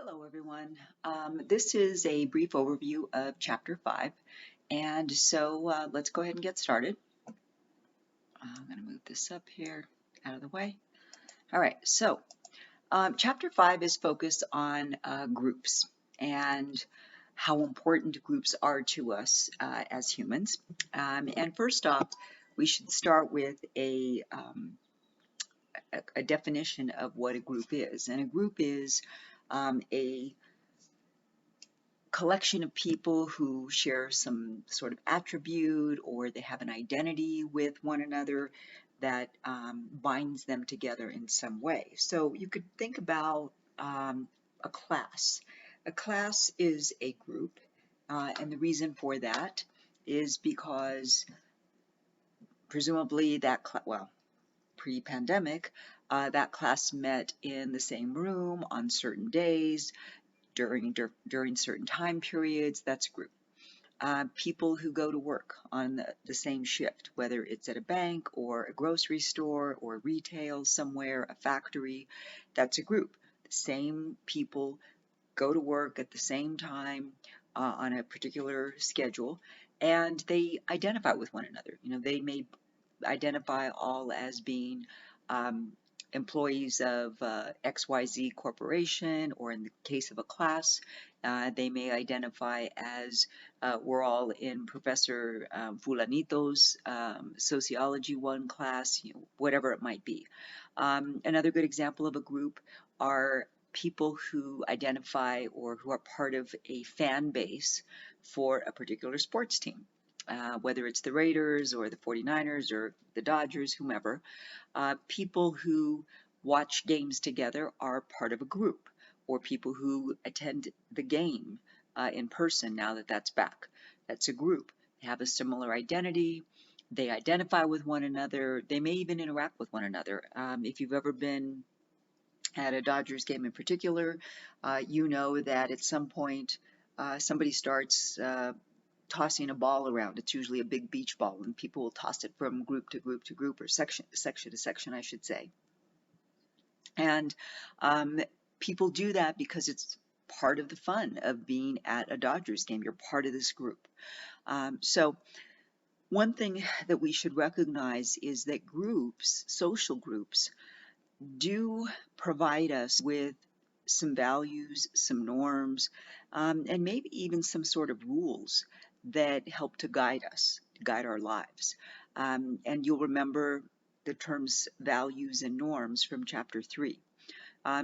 Hello, everyone. This is a brief overview of Chapter 5, and so let's go ahead and get started. I'm going to move this up here out of the way. All right, so Chapter 5 is focused on groups and how important groups are to us as humans. And first off, we should start with a definition of what a group is. And a group is a collection of people who share some sort of attribute or they have an identity with one another that binds them together in some way. So you could think about a class. A class is a group, and the reason for that is because presumably pre-pandemic, that class met in the same room on certain days during certain time periods. That's a group. People who go to work on the same shift, whether it's at a bank or a grocery store or retail somewhere, a factory, that's a group. The same people go to work at the same time on a particular schedule, and they identify with one another. You know, they may identify all as being employees of XYZ Corporation, or in the case of a class, they may identify as we're all in Professor Fulanito's Sociology 1 class, whatever it might be. Another good example of a group are people who identify or who are part of a fan base for a particular sports team. Whether it's the Raiders or the 49ers or the Dodgers, whomever, people who watch games together are part of a group, or people who attend the game in person now that that's back. That's a group. They have a similar identity. They identify with one another. They may even interact with one another. If you've ever been at a Dodgers game in particular, you know that at some point somebody starts tossing a ball around. It's usually a big beach ball, and people will toss it from group to group to group, or section to section, I should say. And people do that because it's part of the fun of being at a Dodgers game. You're part of this group. So one thing that we should recognize is that groups, social groups, do provide us with some values, some norms, and maybe even some sort of rules that help to guide us, to guide our lives. And you'll remember the terms values and norms from Chapter 3.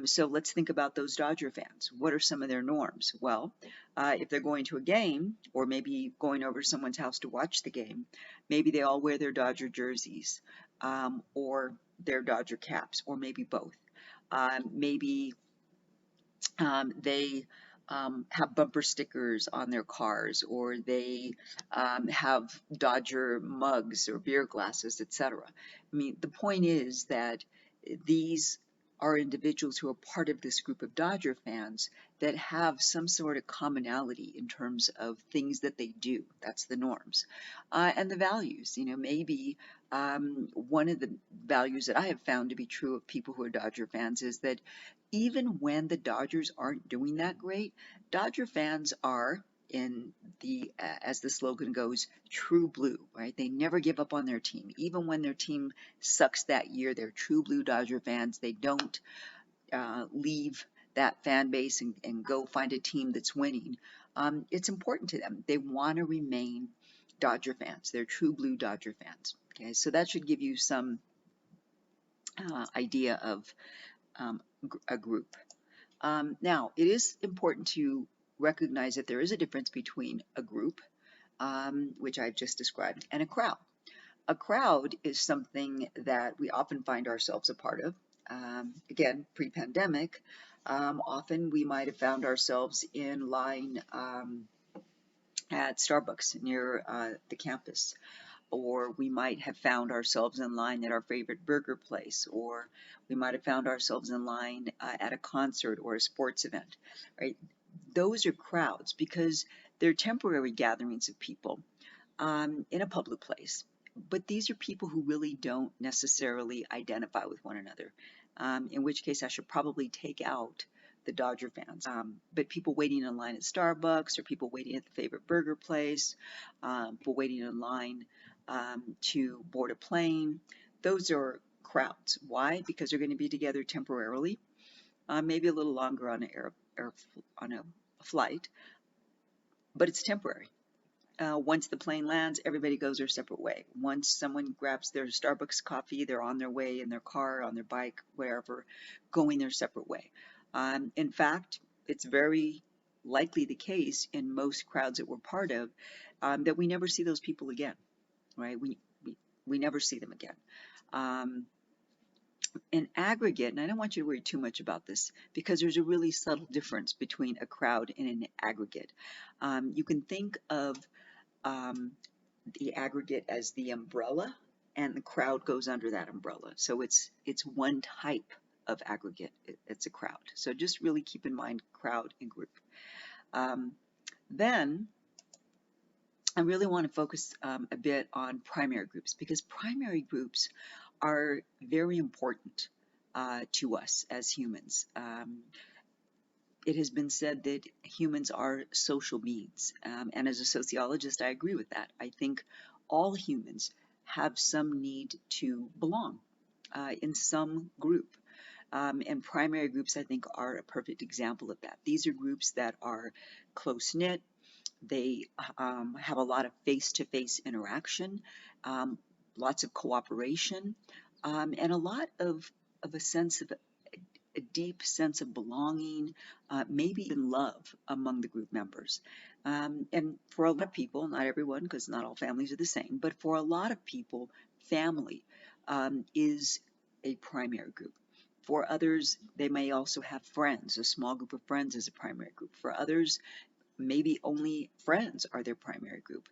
So let's think about those Dodger fans. What are some of their norms? Well, if they're going to a game, or maybe going over to someone's house to watch the game, maybe they all wear their Dodger jerseys, or their Dodger caps, or maybe both. Maybe they have bumper stickers on their cars, or they have Dodger mugs or beer glasses, etc. I mean, the point is that these are individuals who are part of this group of Dodger fans that have some sort of commonality in terms of things that they do. That's the norms. And the values, maybe one of the values that I have found to be true of people who are Dodger fans is that even when the Dodgers aren't doing that great, Dodger fans are, in the as the slogan goes, true blue, right? They never give up on their team. Even when their team sucks that year, they're true blue Dodger fans. They don't leave that fan base and go find a team that's winning. It's important to them. They want to remain Dodger fans. They're true blue Dodger fans. Okay, so that should give you some idea of a group. Now, it is important to recognize that there is a difference between a group, which I've just described, and a crowd. A crowd is something that we often find ourselves a part of. Again, pre-pandemic, often we might have found ourselves in line at Starbucks near the campus, or we might have found ourselves in line at our favorite burger place, or we might have found ourselves in line at a concert or a sports event, right? Those are crowds because they're temporary gatherings of people in a public place. But these are people who really don't necessarily identify with one another, in which case I should probably take out the Dodger fans. But people waiting in line at Starbucks, or people waiting at the favorite burger place, people waiting in line to board a plane, those are crowds. Why? Because they're going to be together temporarily, maybe a little longer on on a flight, but it's temporary. Once the plane lands, everybody goes their separate way. Once someone grabs their Starbucks coffee, they're on their way in their car, on their bike, wherever, going their separate way. In fact, it's very likely the case in most crowds that we're part of that we never see those people again, right? We never see them again. In aggregate, and I don't want you to worry too much about this because there's a really subtle difference between a crowd and an aggregate. You can think of the aggregate as the umbrella, and the crowd goes under that umbrella. So it's one type of aggregate. It's a crowd. So just really keep in mind crowd and group. Then I really want to focus a bit on primary groups, because primary groups are very important to us as humans. It has been said that humans are social beings, and as a sociologist, I agree with that. I think all humans have some need to belong in some group. And primary groups, I think, are a perfect example of that. These are groups that are close-knit. They have a lot of face-to-face interaction, lots of cooperation, and a lot of a sense of a deep sense of belonging, maybe even love among the group members. And for a lot of people, not everyone, because not all families are the same, but for a lot of people, family is a primary group. For others, they may also have friends. A small group of friends is a primary group. For others, maybe only friends are their primary group.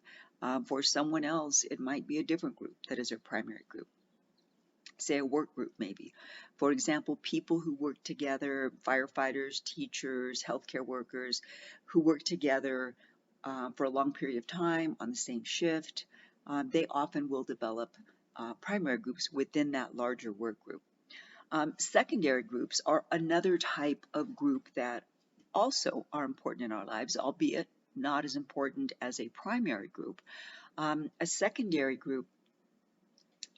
For someone else, it might be a different group that is their primary group. Say a work group maybe. For example, people who work together, firefighters, teachers, healthcare workers, who work together for a long period of time on the same shift, they often will develop primary groups within that larger work group. Secondary groups are another type of group that also are important in our lives, albeit not as important as a primary group. A secondary group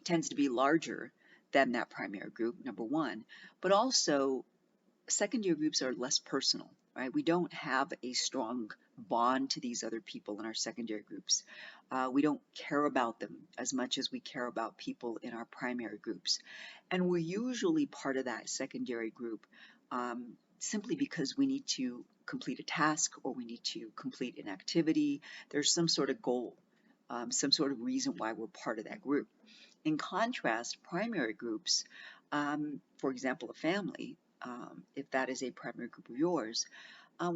tends to be larger than that primary group, number one, but also secondary groups are less personal, right? We don't have a strong bond to these other people in our secondary groups. We don't care about them as much as we care about people in our primary groups. And we're usually part of that secondary group simply because we need to complete a task or we need to complete an activity. There's some sort of goal, some sort of reason why we're part of that group. In contrast, primary groups, for example, a family, if that is a primary group of yours,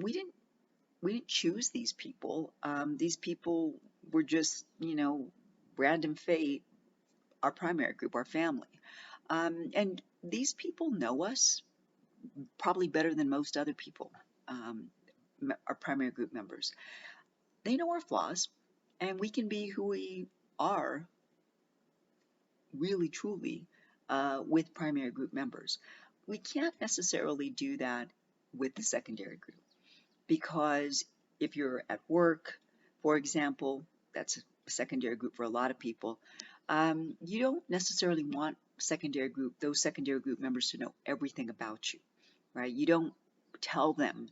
we didn't choose these people. These people were just, random fate, our primary group, our family. And these people know us probably better than most other people, our primary group members. They know our flaws, and we can be who we are really truly with primary group members. We can't necessarily do that with the secondary group, because if you're at work, for example, that's a secondary group for a lot of people, you don't necessarily want those secondary group members to know everything about you, right? You don't tell them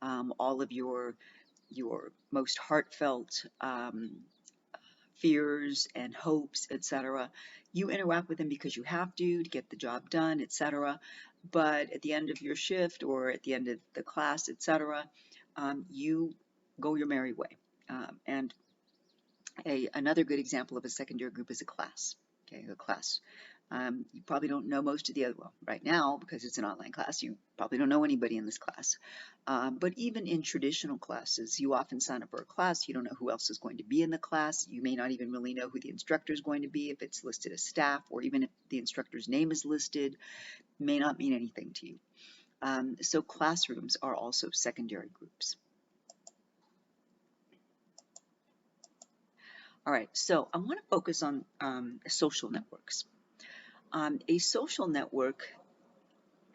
all of your most heartfelt fears and hopes, etc. You interact with them because you have to get the job done, etc. But at the end of your shift or at the end of the class, etc., you go your merry way. And another good example of a secondary group is a class. Okay, a class. You probably don't know most of the other, well, right now, because it's an online class, you probably don't know anybody in this class. But even in traditional classes, you often sign up for a class, you don't know who else is going to be in the class, you may not even really know who the instructor is going to be, if it's listed as staff, or even if the instructor's name is listed, may not mean anything to you. So classrooms are also secondary groups. All right, so I want to focus on social networks. A social network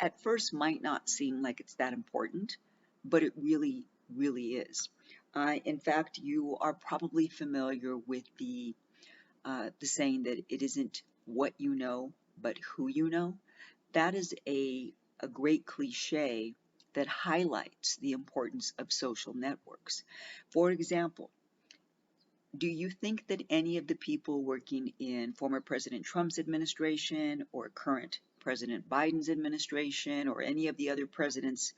at first might not seem like it's that important, but it really, really is. In fact, you are probably familiar with the saying that it isn't what you know, but who you know. That is a great cliche that highlights the importance of social networks. For example, do you think that any of the people working in former President Trump's administration or current President Biden's administration or any of the other presidents,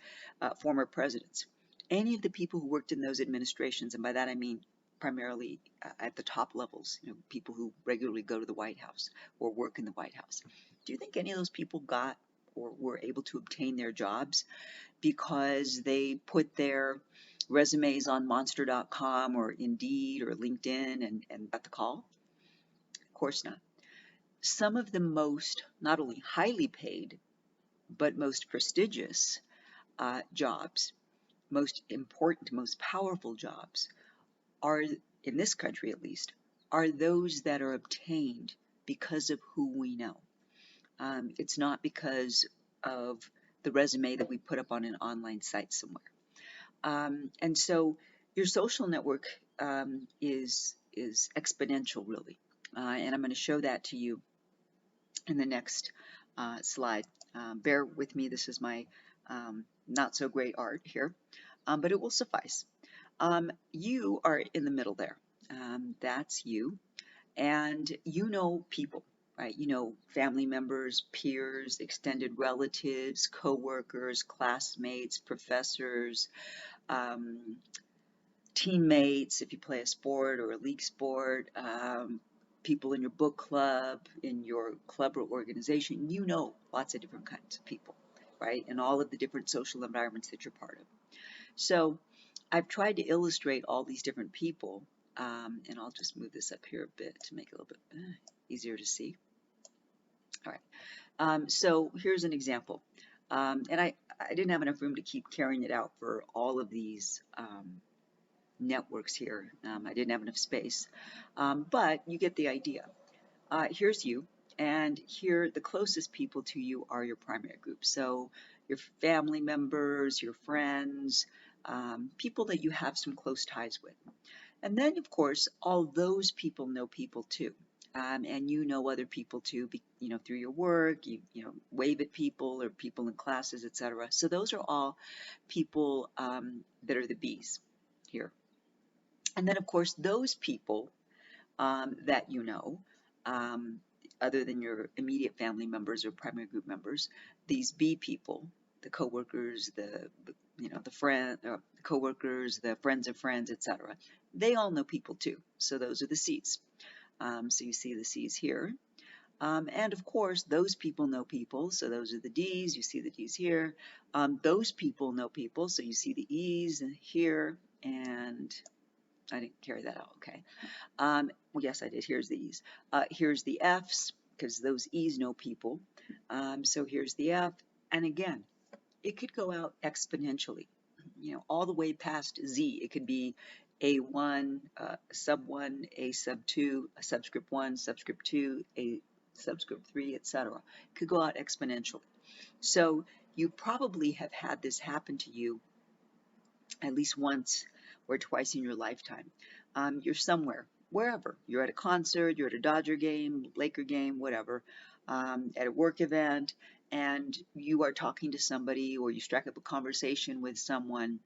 former presidents, any of the people who worked in those administrations, and by that I mean primarily at the top levels, people who regularly go to the White House or work in the White House, do you think any of those people got or were able to obtain their jobs because they put their resumes on monster.com or Indeed or LinkedIn and got the call? Of course not. Some of the most, not only highly paid, but most prestigious jobs, most important, most powerful jobs are, in this country at least, are those that are obtained because of who we know. It's not because of the resume that we put up on an online site somewhere. And so your social network is exponential, really. And I'm going to show that to you in the next slide. Bear with me. This is my not so great art here, but it will suffice. You are in the middle there. That's you. And you know people, right? You know family members, peers, extended relatives, coworkers, classmates, professors, teammates, if you play a sport or a league sport, people in your book club, in your club or organization. You know lots of different kinds of people, right? And all of the different social environments that you're part of. So I've tried to illustrate all these different people, and I'll just move this up here a bit to make it a little bit easier to see. All right, so here's an example. And I didn't have enough room to keep carrying it out for all of these networks here. I didn't have enough space, but you get the idea. Here's you, and here the closest people to you are your primary group. So your family members, your friends, people that you have some close ties with. And then, of course, all those people know people too. And you know other people too, through your work, you wave at people or people in classes, etc. So those are all people that are the B's here. And then, of course, those people that you know, other than your immediate family members or primary group members, these B people, the coworkers, the friend, coworkers, the friends of friends, etc. They all know people too. So those are the C's. So you see the C's here. And of course, those people know people, so those are the D's. You see the D's here. Those people know people, so you see the E's here, and I didn't carry that out, okay. Well, yes, I did. Here's the E's. Here's the F's, because those E's know people. So here's the F, and again, it could go out exponentially, all the way past Z. It could be A1, sub 1, A sub 2, a subscript 1, subscript 2, A subscript 3, etc. It could go out exponentially. So you probably have had this happen to you at least once or twice in your lifetime. You're somewhere, wherever. You're at a concert, you're at a Dodger game, Laker game, whatever, at a work event, and you are talking to somebody, or you strike up a conversation with someone,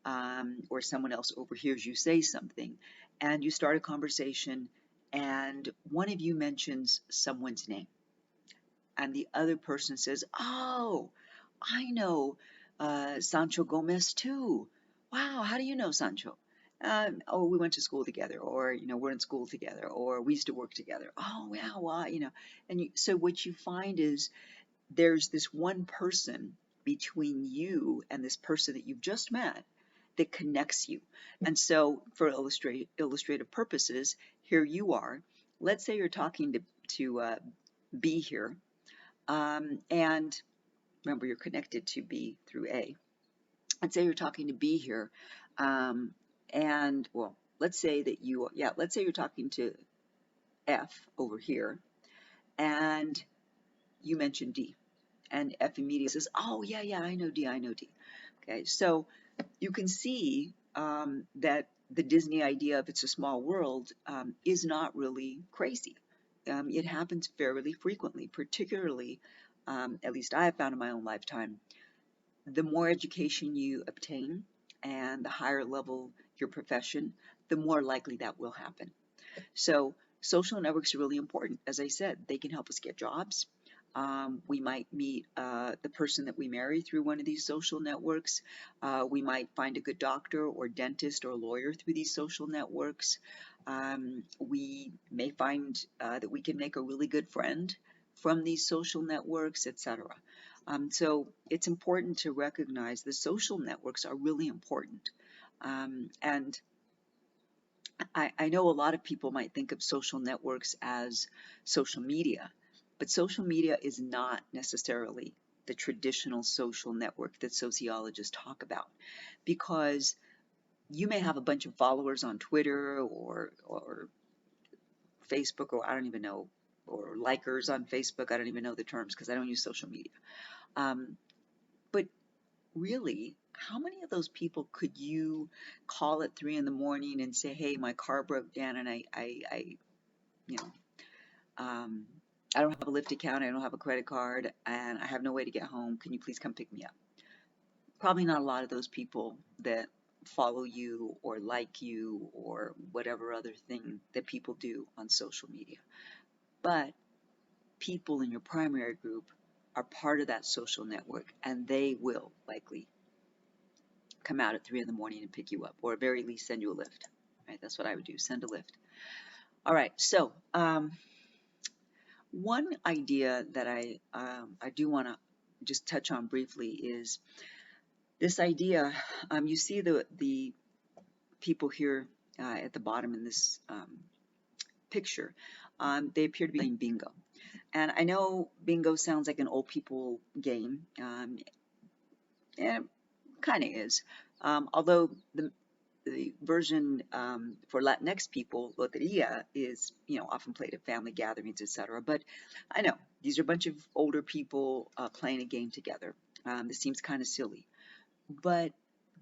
or someone else overhears you say something, and you start a conversation, and one of you mentions someone's name, and the other person says, "Oh, I know Sancho Gomez too. Wow, how do you know Sancho?" Oh, we went to school together, or we're in school together, or we used to work together. Oh, wow, wow, and so what you find is there's this one person between you and this person that you've just met that connects you. And so, for illustrative purposes, here you are. Let's say you're talking to B here, and remember, you're connected to B through A. Let's say you're talking to B here, and well, let's say you're talking to F over here, and you mentioned D, And F immediately says, oh, yeah, yeah, I know D, I know D. Okay, so you can see that the Disney idea of it's a small world is not really crazy. It happens fairly frequently, particularly, at least I have found in my own lifetime, the more education you obtain and the higher level your profession, the more likely that will happen. So social networks are really important. As I said, they can help us get jobs. We might meet the person that we marry through one of these social networks. We might find a good doctor or dentist or lawyer through these social networks. We may find that we can make a really good friend from these social networks, etc. So it's important to recognize the social networks are really important. And I know a lot of people might think of social networks as social media, but social media is not necessarily the traditional social network that sociologists talk about, because you may have a bunch of followers on Twitter or Facebook, or I don't even know, or likers on Facebook. I don't even know the terms because I don't use social media. Um, but really, how many of those people could you call at 3 in the morning and say, hey, my car broke down and I you know, um, I don't have a Lyft account, I don't have a credit card, and I have no way to get home. Can you please come pick me up? Probably not a lot of those people that follow you or like you or whatever other thing that people do on social media. But people in your primary group are part of that social network, and they will likely come out at 3 in the morning and pick you up, or at very least send you a lift. Right? That's what I would do, send a lift. All right, so one idea that I do want to just touch on briefly is this idea. You see the people here at the bottom in this picture. They appear to be playing bingo, and I know bingo sounds like an old people game, and it kind of is. Although the version for Latinx people, loteria, is often played at family gatherings, etc. But I know these are a bunch of older people playing a game together. This seems kind of silly, but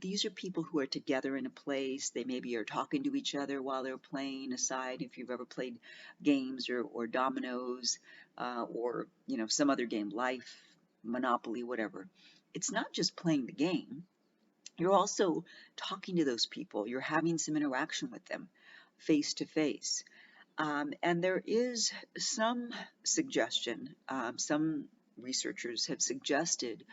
these are people who are together in a place. They maybe are talking to each other while they're playing. Aside, if you've ever played games or dominoes or some other game, Life, Monopoly, whatever, it's not just playing the game. You're also talking to those people. You're having some interaction with them face to face. And there is some suggestion, some researchers have suggested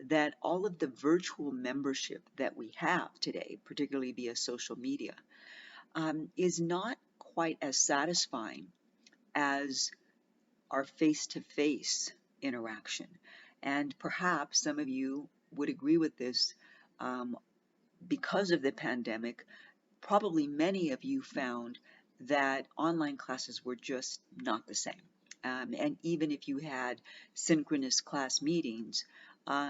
that all of the virtual membership that we have today, particularly via social media, is not quite as satisfying as our face-to-face interaction. And perhaps some of you would agree with this. Because of the pandemic, probably many of you found that online classes were just not the same. And even if you had synchronous class meetings,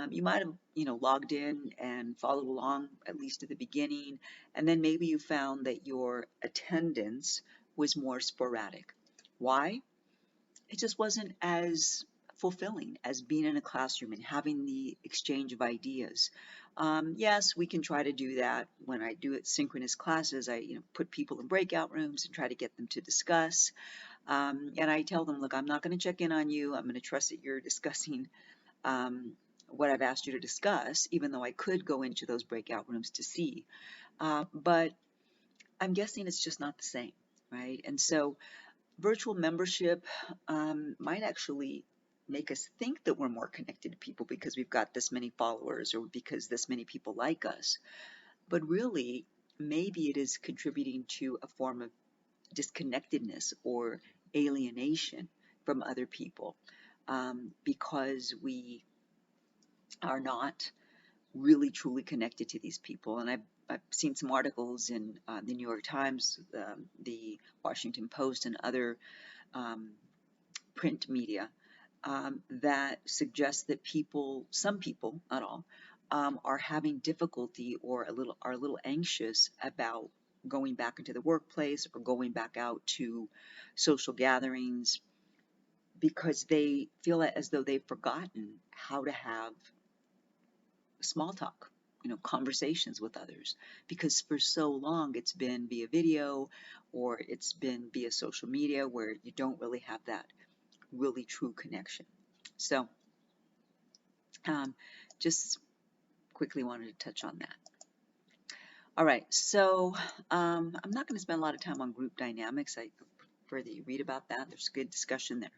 you might have, logged in and followed along at least at the beginning, and then maybe you found that your attendance was more sporadic. Why? It just wasn't as fulfilling as being in a classroom and having the exchange of ideas. Yes, we can try to do that. When I do it synchronous classes, I put people in breakout rooms and try to get them to discuss. And I tell them, look, I'm not going to check in on you. I'm going to trust that you're discussing what I've asked you to discuss, even though I could go into those breakout rooms to see. But I'm guessing it's just not the same, right? And so virtual membership might actually make us think that we're more connected to people because we've got this many followers or because this many people like us. But really, maybe it is contributing to a form of disconnectedness or alienation from other people because we are not really truly connected to these people. And I've seen some articles in the New York Times, the Washington Post, and other print media that suggest that some people, not all, are having difficulty or are a little anxious about going back into the workplace or going back out to social gatherings because they feel as though they've forgotten how to have small talk, conversations with others, because for so long it's been via video or it's been via social media where you don't really have that really true connection. So just quickly wanted to touch on that. All right, so I'm not going to spend a lot of time on group dynamics. I prefer that you read about that. There's good discussion there.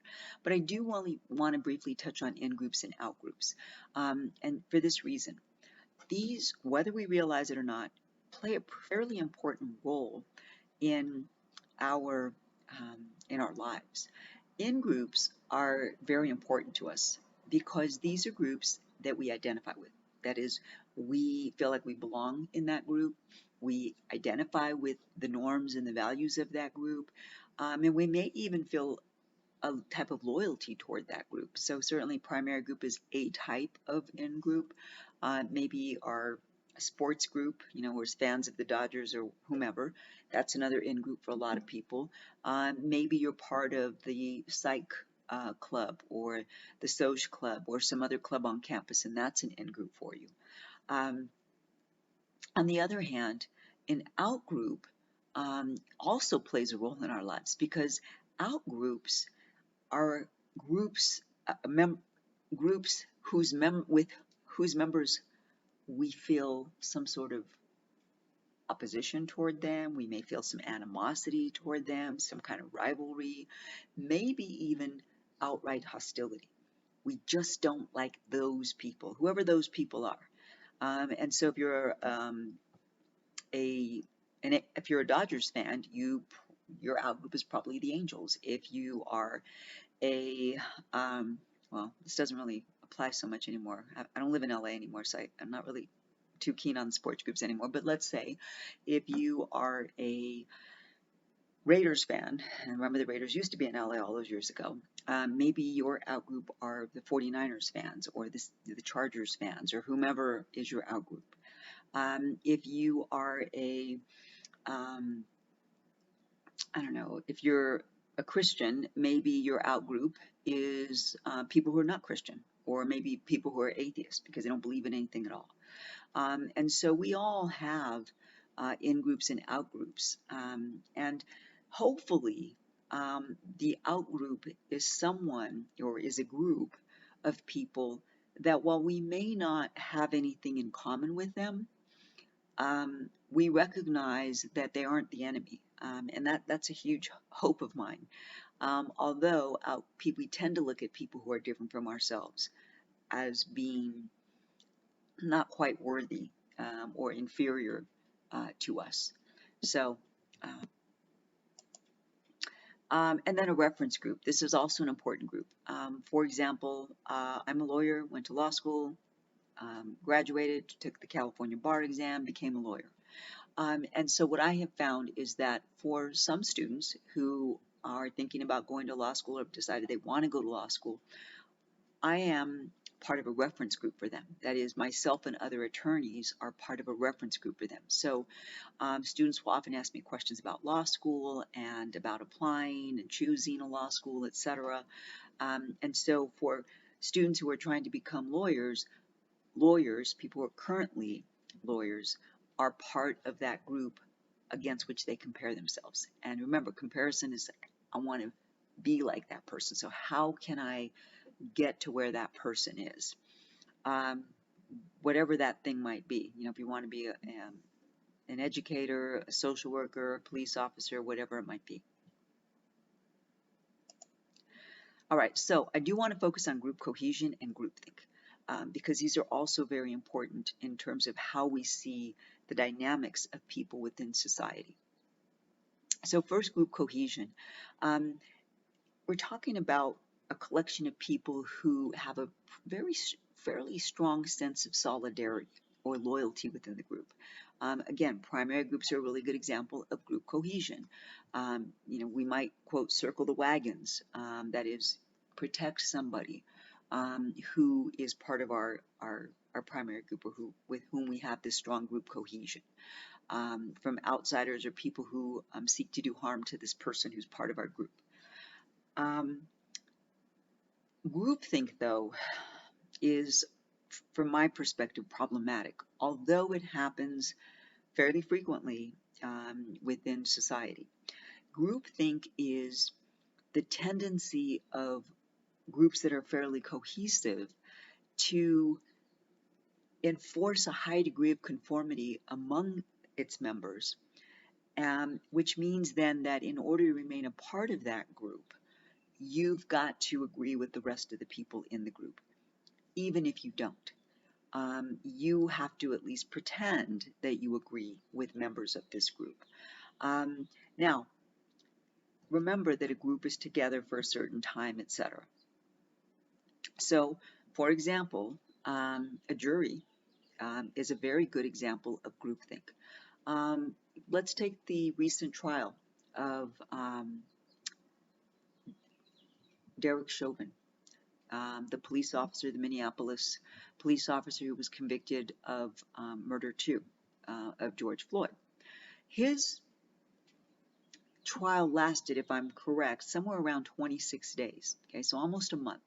But I do want to briefly touch on in-groups and out-groups. And for this reason, these, whether we realize it or not, play a fairly important role in our lives. In-groups are very important to us because these are groups that we identify with. That is, we feel like we belong in that group. We identify with the norms and the values of that group. And we may even feel a type of loyalty toward that group. So certainly primary group is a type of in-group. Maybe our sports group, we're fans of the Dodgers or whomever. That's another in-group for a lot of people. Maybe you're part of the psych club or the Soj club or some other club on campus, and that's an in-group for you. On the other hand, an out-group also plays a role in our lives because out-groups are groups groups whose members we feel some sort of opposition toward them. We may feel some animosity toward them, some kind of rivalry, maybe even outright hostility. We just don't like those people, whoever those people are. And so if you're if you're a Dodgers fan, your outgroup is probably the Angels. If you are well, this doesn't really apply so much anymore. I don't live in LA anymore, so I'm not really too keen on sports groups anymore. But let's say if you are a Raiders fan, and remember the Raiders used to be in LA all those years ago, maybe your outgroup are the 49ers fans or the Chargers fans or whomever is your outgroup. If you are I don't know, if you're a Christian, maybe your outgroup is people who are not Christian, or maybe people who are atheists because they don't believe in anything at all. And so we all have in-groups and out-groups. And hopefully the out-group is someone or is a group of people that while we may not have anything in common with them, we recognize that they aren't the enemy. And that's a huge hope of mine. Although we tend to look at people who are different from ourselves as being not quite worthy or inferior to us. So, and then a reference group. This is also an important group. For example, I'm a lawyer, went to law school, graduated, took the California bar exam, became a lawyer. And so what I have found is that for some students who are thinking about going to law school or have decided they want to go to law school, I am part of a reference group for them. That is, myself and other attorneys are part of a reference group for them. So students will often ask me questions about law school and about applying and choosing a law school, etc. And so for students who are trying to become lawyers, people who are currently lawyers, are part of that group against which they compare themselves. And remember, comparison is, I want to be like that person. So how can I get to where that person is? Whatever that thing might be. If you want to be an educator, a social worker, a police officer, whatever it might be. All right, so I do want to focus on group cohesion and groupthink. Because these are also very important in terms of how we see the dynamics of people within society. So first, group cohesion. We're talking about a collection of people who have a fairly strong sense of solidarity or loyalty within the group. Again, primary groups are a really good example of group cohesion. We might quote circle the wagons, that is, protect somebody who is part of our primary group or with whom we have this strong group cohesion. From outsiders or people who seek to do harm to this person who's part of our group. Groupthink, though, is, from my perspective, problematic, although it happens fairly frequently within society. Groupthink is the tendency of groups that are fairly cohesive to enforce a high degree of conformity among its members, which means then that in order to remain a part of that group, you've got to agree with the rest of the people in the group, even if you don't. You have to at least pretend that you agree with members of this group. Now, remember that a group is together for a certain time, etc. So, for example, a jury is a very good example of groupthink. Let's take the recent trial of Derek Chauvin, the police officer, the Minneapolis police officer who was convicted of murder too, of George Floyd. His trial lasted, if I'm correct, somewhere around 26 days, okay, so almost a month.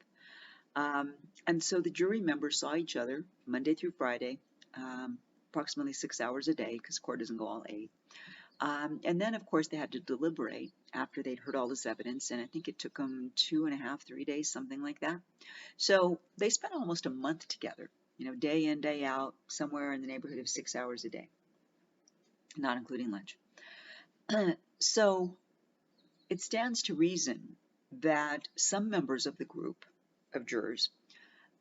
And so the jury members saw each other Monday through Friday, approximately 6 hours a day, because court doesn't go all 8. And then, of course, they had to deliberate after they'd heard all this evidence, and I think it took them 2.5, 3 days, something like that. So they spent almost a month together, day in, day out, somewhere in the neighborhood of 6 hours a day, not including lunch. So it stands to reason that some members of the group of jurors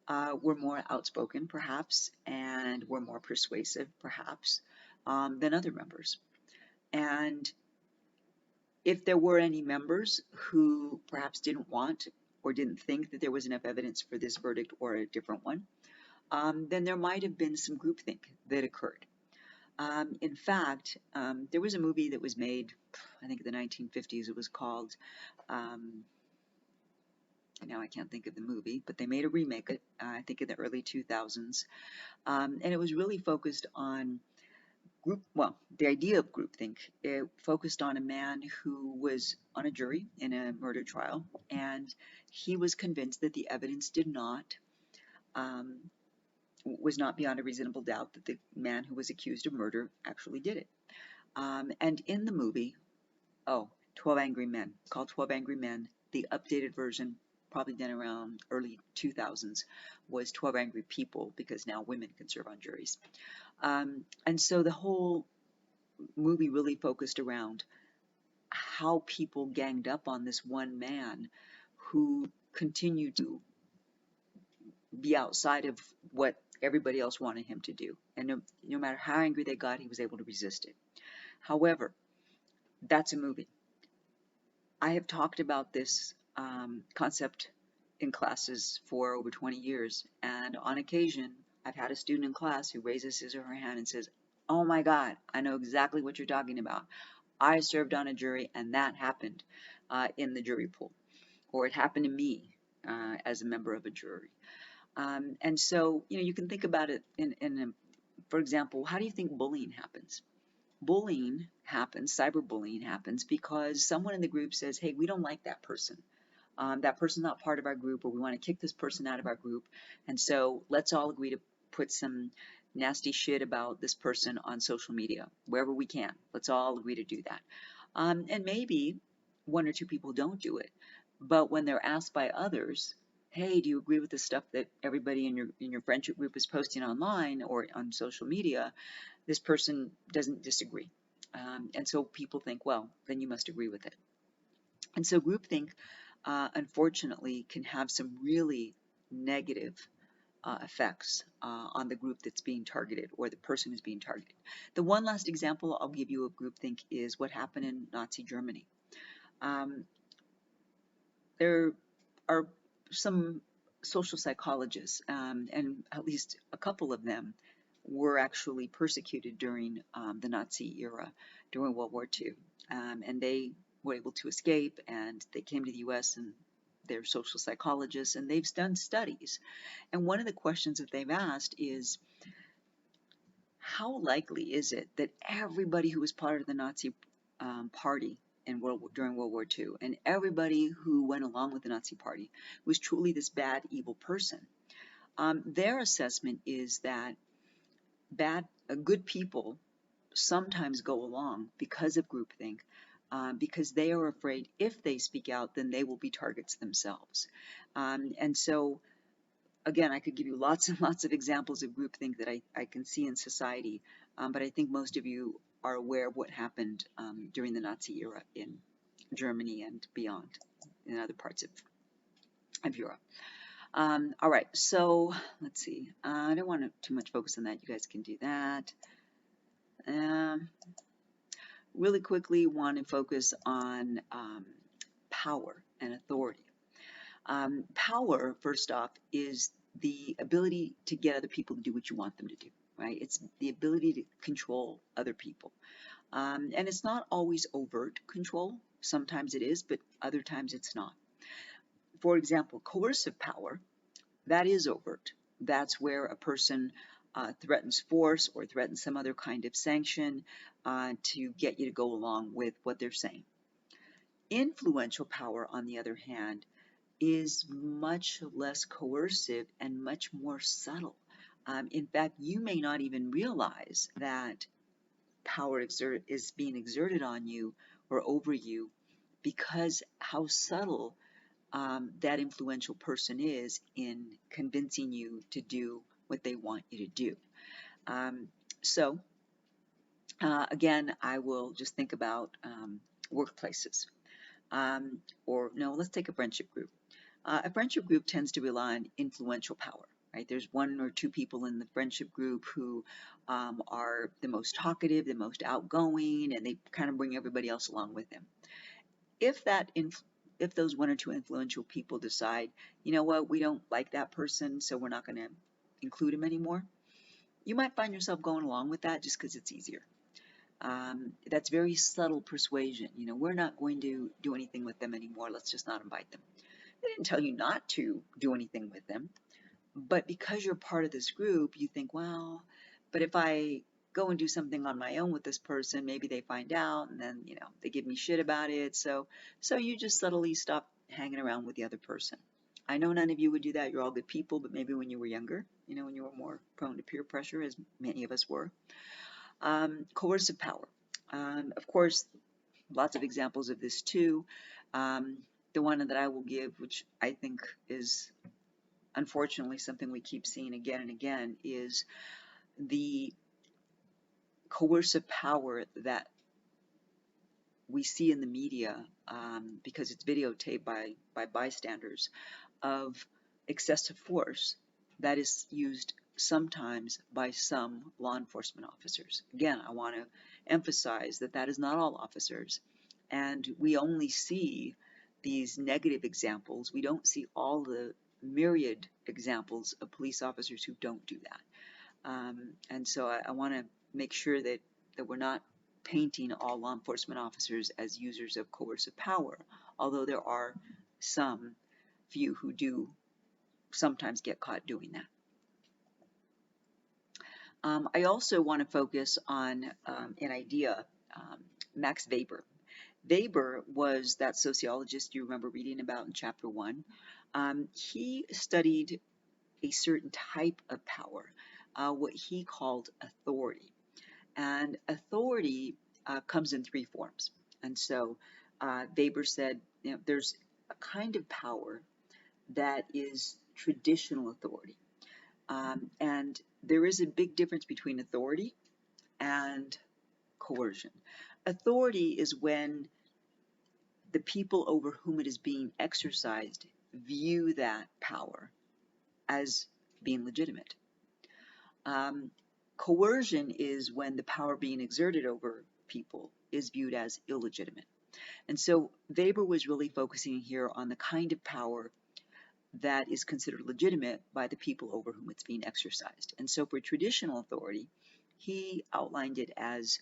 were more outspoken, perhaps, and were more persuasive, perhaps, than other members. And if there were any members who perhaps didn't want or didn't think that there was enough evidence for this verdict or a different one, then there might have been some groupthink that occurred. In fact, there was a movie that was made, I think in the 1950s. It was called, now I can't think of the movie, but they made a remake, I think in the early 2000s. And it was really focused on the idea of groupthink. It focused on a man who was on a jury in a murder trial, and he was convinced that the evidence was not beyond a reasonable doubt that the man who was accused of murder actually did it. And in the movie, 12 Angry Men, called 12 Angry Men, the updated version, probably done around early 2000s, was 12 Angry People, because now women can serve on juries. And so the whole movie really focused around how people ganged up on this one man who continued to be outside of what everybody else wanted him to do. And no matter how angry they got, he was able to resist it. However, that's a movie. I have talked about this concept in classes for over 20 years, and on occasion, I've had a student in class who raises his or her hand and says, "Oh my God, I know exactly what you're talking about. I served on a jury, and that happened in the jury pool," or "it happened to me as a member of a jury." And so, you can think about it for example, how do you think bullying happens? Bullying happens, cyberbullying happens, because someone in the group says, "Hey, we don't like that person. That person's not part of our group, or we want to kick this person out of our group. And so let's all agree to put some nasty shit about this person on social media, wherever we can. Let's all agree to do that." And maybe one or two people don't do it. But when they're asked by others, "Hey, do you agree with the stuff that everybody in your friendship group is posting online or on social media?" this person doesn't disagree. And so people think, well, then you must agree with it. And so groupthink, unfortunately, can have some really negative effects on the group that's being targeted, or the person who's being targeted. The one last example I'll give you of groupthink is what happened in Nazi Germany. There are some social psychologists, and at least a couple of them were actually persecuted during the Nazi era, during World War II. And they were able to escape, and they came to the US, and they're social psychologists, and they've done studies. And one of the questions that they've asked is, how likely is it that everybody who was part of the Nazi party during World War II, and everybody who went along with the Nazi Party was truly this bad, evil person. Their assessment is that good people sometimes go along because of groupthink, because they are afraid if they speak out, then they will be targets themselves. And so, again, I could give you lots and lots of examples of groupthink that I can see in society, but I think most of you are aware of what happened during the Nazi era in Germany and beyond, in other parts of Europe. All right, so let's see. I don't want to too much focus on that. You guys can do that. Really quickly, want to focus on power and authority. Power, first off, is the ability to get other people to do what you want them to do, right? It's the ability to control other people. And it's not always overt control. Sometimes it is, but other times it's not. For example, coercive power, that is overt. That's where a person threatens force or threatens some other kind of sanction to get you to go along with what they're saying. Influential power, on the other hand, is much less coercive and much more subtle. In fact, you may not even realize that power is being exerted on you or over you because how subtle that influential person is in convincing you to do what they want you to do. So again, I will just think about workplaces. Or no, let's take a friendship group. A friendship group tends to rely on influential power, right? There's one or two people in the friendship group who are the most talkative, the most outgoing, and they kind of bring everybody else along with them. If those one or two influential people decide, you know what, we don't like that person, so we're not going to include him anymore, you might find yourself going along with that just because it's easier. That's very subtle persuasion. You know, we're not going to do anything with them anymore. Let's just not invite them. They didn't tell you not to do anything with them, but because you're part of this group, you think, well, but if I go and do something on my own with this person, maybe they find out and then, you know, they give me shit about it. So you just subtly stop hanging around with the other person. I know none of you would do that. You're all good people, but maybe when you were younger, you know, when you were more prone to peer pressure, as many of us were. Coercive power. Of course, lots of examples of this too. The one that I will give, which I think is unfortunately something we keep seeing again and again, is the coercive power that we see in the media, because it's videotaped by bystanders, of excessive force that is used sometimes by some law enforcement officers. Again, I want to emphasize that that is not all officers, and we only see these negative examples. We don't see all the myriad examples of police officers who don't do that. And so I want to make sure that we're not painting all law enforcement officers as users of coercive power, although there are some few who do sometimes get caught doing that. I also want to focus on an idea, Max Weber. Weber was that sociologist you remember reading about in chapter 1. He studied a certain type of power, what he called authority. And authority comes in three forms. And so Weber said, you know, there's a kind of power that is traditional authority. And there is a big difference between authority and coercion. Authority is when the people over whom it is being exercised view that power as being legitimate. Coercion is when the power being exerted over people is viewed as illegitimate. And so Weber was really focusing here on the kind of power that is considered legitimate by the people over whom it's being exercised. And so for traditional authority, he outlined it as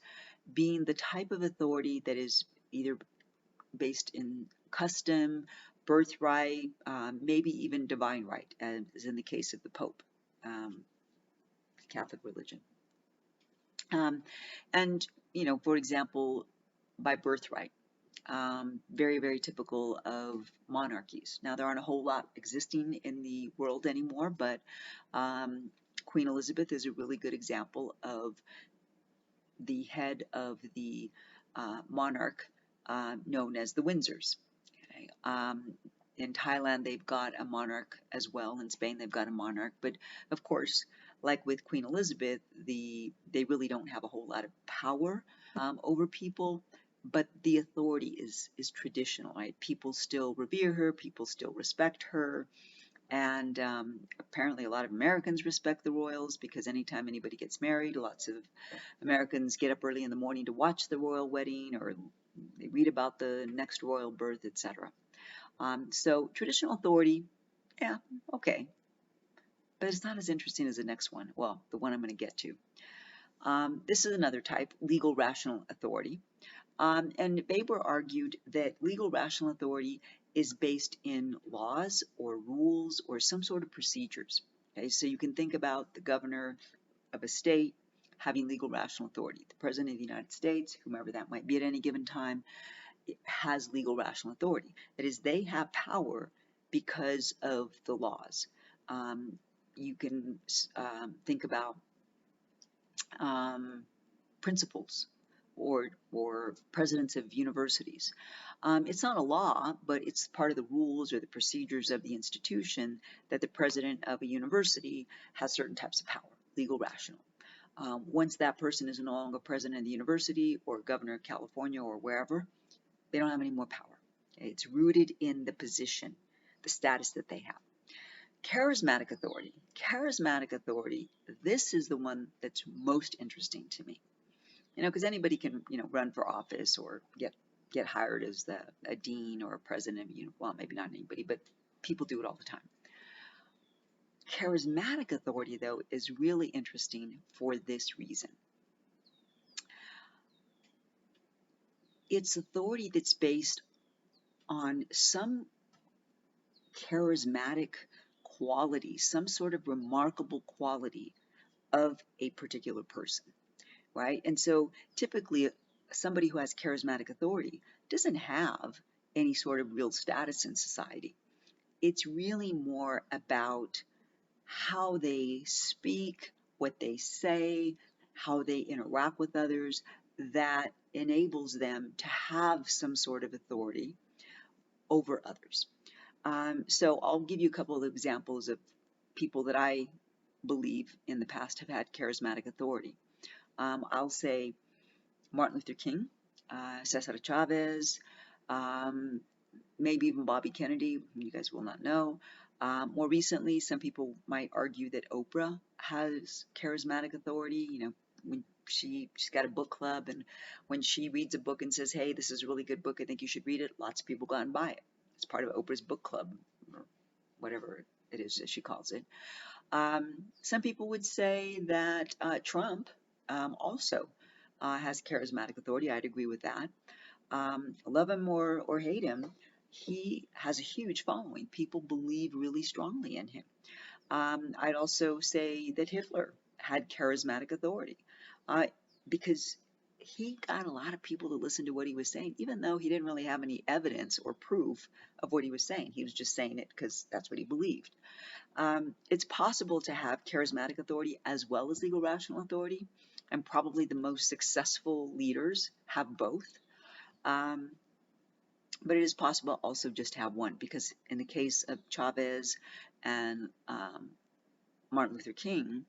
being the type of authority that is either based in custom, birthright, maybe even divine right, as in the case of the Pope, Catholic religion. And, you know, for example, by birthright. Very, very typical of monarchies. Now, there aren't a whole lot existing in the world anymore, but um, Queen Elizabeth is a really good example of the head of the monarch known as the Windsors. Okay? In Thailand, they've got a monarch as well. In Spain, they've got a monarch. But of course, like with Queen Elizabeth, they really don't have a whole lot of power over people. But the authority is traditional, right? People still revere her. People still respect her. And apparently, a lot of Americans respect the royals because anytime anybody gets married, lots of Americans get up early in the morning to watch the royal wedding, or they read about the next royal birth, etc. So traditional authority, yeah, okay, but it's not as interesting as the next one. Well, the one I'm going to get to. This is another type, legal rational authority. And Weber argued that legal rational authority is based in laws or rules or some sort of procedures. Okay, so you can think about the governor of a state having legal rational authority. The President of the United States, whomever that might be at any given time, has legal rational authority. That is, they have power because of the laws. You can think about principals or presidents of universities. It's not a law, but it's part of the rules or the procedures of the institution that the president of a university has certain types of power, legal rational. Once that person is no longer president of the university or governor of California or wherever, they don't have any more power. It's rooted in the position, the status that they have. Charismatic authority. Charismatic authority, this is the one that's most interesting to me. Because anybody can, run for office or get hired as a dean or a president of, well, maybe not anybody, but people do it all the time. Charismatic authority, though, is really interesting for this reason. It's authority that's based on some charismatic quality, some sort of remarkable quality of a particular person, right? And so typically somebody who has charismatic authority doesn't have any sort of real status in society. It's really more about how they speak, what they say, how they interact with others that enables them to have some sort of authority over others. So I'll give you a couple of examples of people that I believe in the past have had charismatic authority. I'll say Martin Luther King, Cesar Chavez, maybe even Bobby Kennedy. You guys will not know. More recently, some people might argue that Oprah has charismatic authority. When she's got a book club, and when she reads a book and says, "Hey, this is a really good book. I think you should read it," lots of people go out and buy it. It's part of Oprah's book club, or whatever it is that she calls it. Some people would say that Trump also has charismatic authority. I'd agree with that. Love him or hate him, he has a huge following. People believe really strongly in him. I'd also say that Hitler had charismatic authority because he got a lot of people to listen to what he was saying, even though he didn't really have any evidence or proof of what he was saying. He was just saying it because that's what he believed. It's possible to have charismatic authority as well as legal rational authority, and probably the most successful leaders have both. But it is possible also just to have one, because in the case of Chavez and Martin Luther King,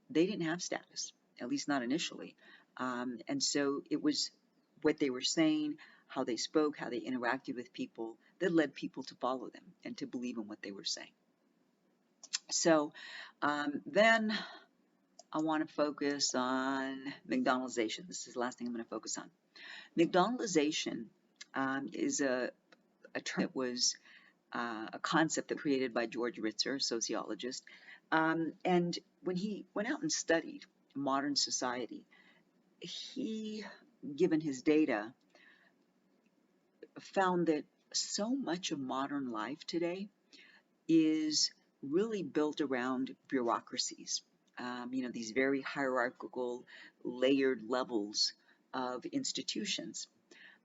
they didn't have status, at least not initially. And so it was what they were saying, how they spoke, how they interacted with people that led people to follow them and to believe in what they were saying. So then I want to focus on McDonaldization. This is the last thing I'm going to focus on. McDonaldization is a term that was a concept that was created by George Ritzer, a sociologist. And when he went out and studied modern society, he, given his data, found that so much of modern life today is really built around bureaucracies. These very hierarchical, layered levels of institutions.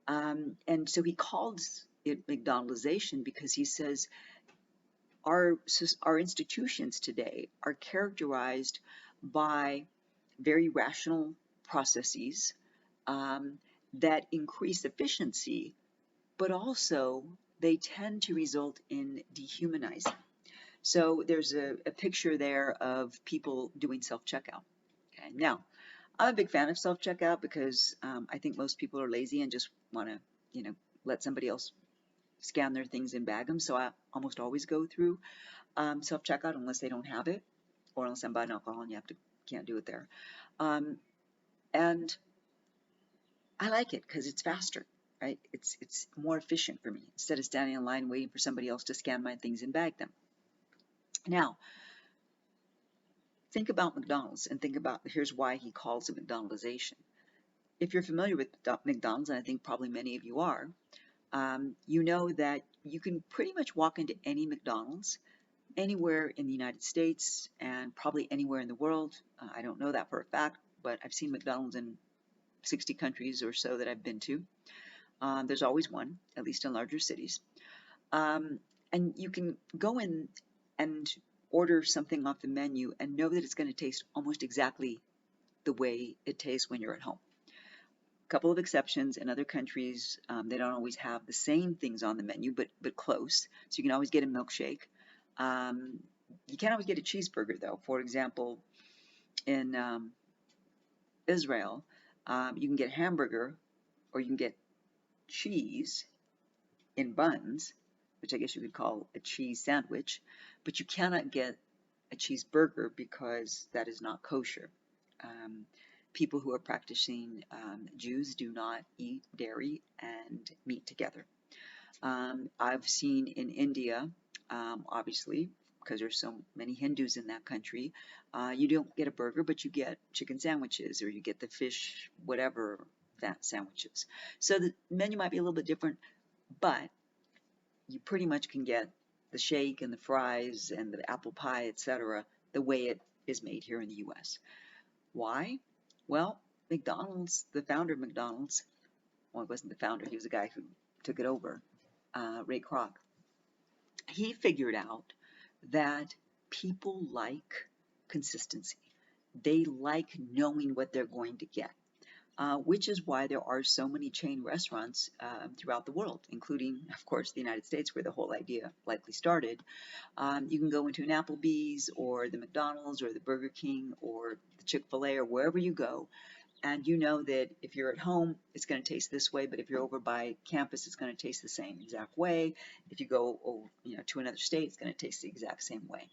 And so he calls it McDonaldization because he says our institutions today are characterized by very rational processes um, that increase efficiency, but also they tend to result in dehumanizing. So there's a picture there of people doing self-checkout. Okay. Now, I'm a big fan of self-checkout because I think most people are lazy and just want to, let somebody else scan their things and bag them. So I almost always go through self-checkout unless they don't have it, or unless I'm buying alcohol and can't do it there. And I like it because it's faster, right? It's more efficient for me instead of standing in line waiting for somebody else to scan my things and bag them. Now, think about McDonald's and think about here's why he calls it McDonaldization. If you're familiar with McDonald's, and I think probably many of you are, you know that you can pretty much walk into any McDonald's anywhere in the United States and probably anywhere in the world. I don't know that for a fact, but I've seen McDonald's in 60 countries or so that I've been to. There's always one, at least in larger cities. Um, and you can go in and order something off the menu and know that it's going to taste almost exactly the way it tastes when you're at home. A couple of exceptions in other countries, they don't always have the same things on the menu, but close. So you can always get a milkshake. You can't always get a cheeseburger though. For example, in Israel, you can get a hamburger or you can get cheese in buns, which I guess you could call a cheese sandwich, but you cannot get a cheeseburger because that is not kosher. Um, People who are practicing Jews do not eat dairy and meat together. I've seen in India, obviously, because there's so many Hindus in that country, you don't get a burger, but you get chicken sandwiches or you get the fish, whatever that sandwiches. So the menu might be a little bit different, but you pretty much can get the shake and the fries and the apple pie, etc., the way it is made here in the US. Why? Well, McDonald's, the founder of McDonald's, well, he wasn't the founder, he was the guy who took it over, Ray Kroc. He figured out that people like consistency. They like knowing what they're going to get. Which is why there are so many chain restaurants throughout the world, including, of course, the United States, where the whole idea likely started. You can go into an Applebee's or the McDonald's or the Burger King or the Chick-fil-A or wherever you go, and you know that if you're at home, it's going to taste this way, but if you're over by campus, it's going to taste the same exact way. If you go over, to another state, it's going to taste the exact same way.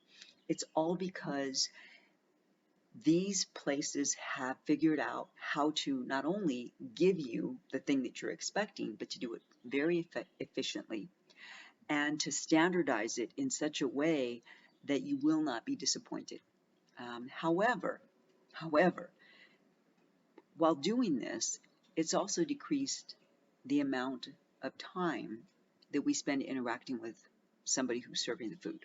It's all because these places have figured out how to not only give you the thing that you're expecting, but to do it very efficiently and to standardize it in such a way that you will not be disappointed. However, while doing this, it's also decreased the amount of time that we spend interacting with somebody who's serving the food.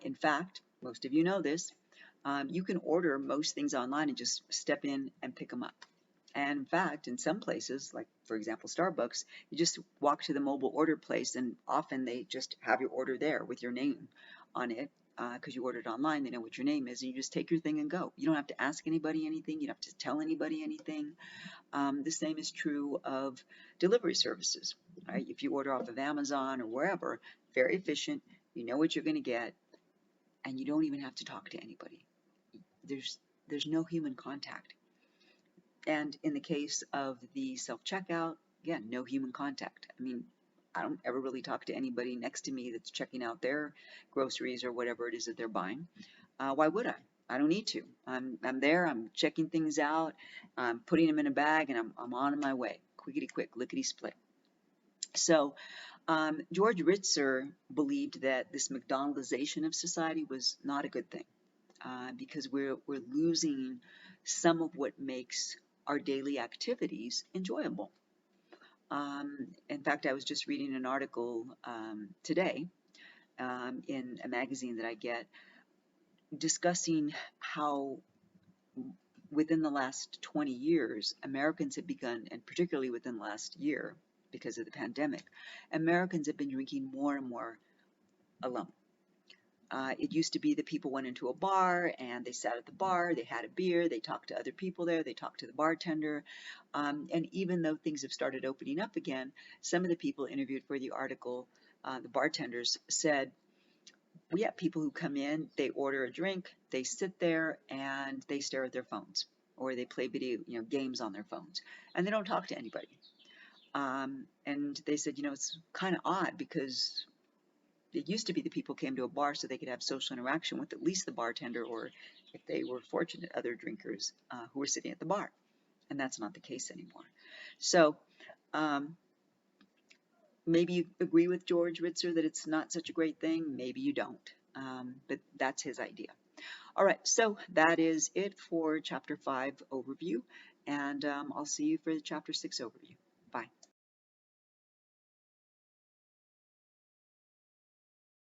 In fact, most of you know this, you can order most things online and just step in and pick them up. And in fact, in some places, like for example, Starbucks, you just walk to the mobile order place and often they just have your order there with your name on it because you ordered online. They know what your name is and you just take your thing and go. You don't have to ask anybody anything. You don't have to tell anybody anything. The same is true of delivery services, right? If you order off of Amazon or wherever, very efficient. You know what you're going to get and you don't even have to talk to anybody. There's no human contact. And in the case of the self-checkout, again, no human contact. I mean, I don't ever really talk to anybody next to me that's checking out their groceries or whatever it is that they're buying. Why would I? I don't need to. I'm there, I'm checking things out, I'm putting them in a bag, and I'm on my way. Quickety quick, lickety split. So George Ritzer believed that this McDonaldization of society was not a good thing. Because we're losing some of what makes our daily activities enjoyable. In fact, I was just reading an article today in a magazine that I get discussing how within the last 20 years, Americans have begun, and particularly within the last year, because of the pandemic, Americans have been drinking more and more alone. It used to be that people went into a bar and they sat at the bar, they had a beer, they talked to other people there, they talked to the bartender. And even though things have started opening up again, some of the people interviewed for the article, the bartenders said, we have people who come in, they order a drink, they sit there and they stare at their phones or they play video, games on their phones, and they don't talk to anybody. And they said, it's kind of odd because it used to be that people came to a bar so they could have social interaction with at least the bartender, or if they were fortunate, other drinkers who were sitting at the bar. And that's not the case anymore. So maybe you agree with George Ritzer that it's not such a great thing. Maybe you don't. But that's his idea. All right, so that is it for Chapter 5 overview. And I'll see you for the Chapter 6 overview. Bye.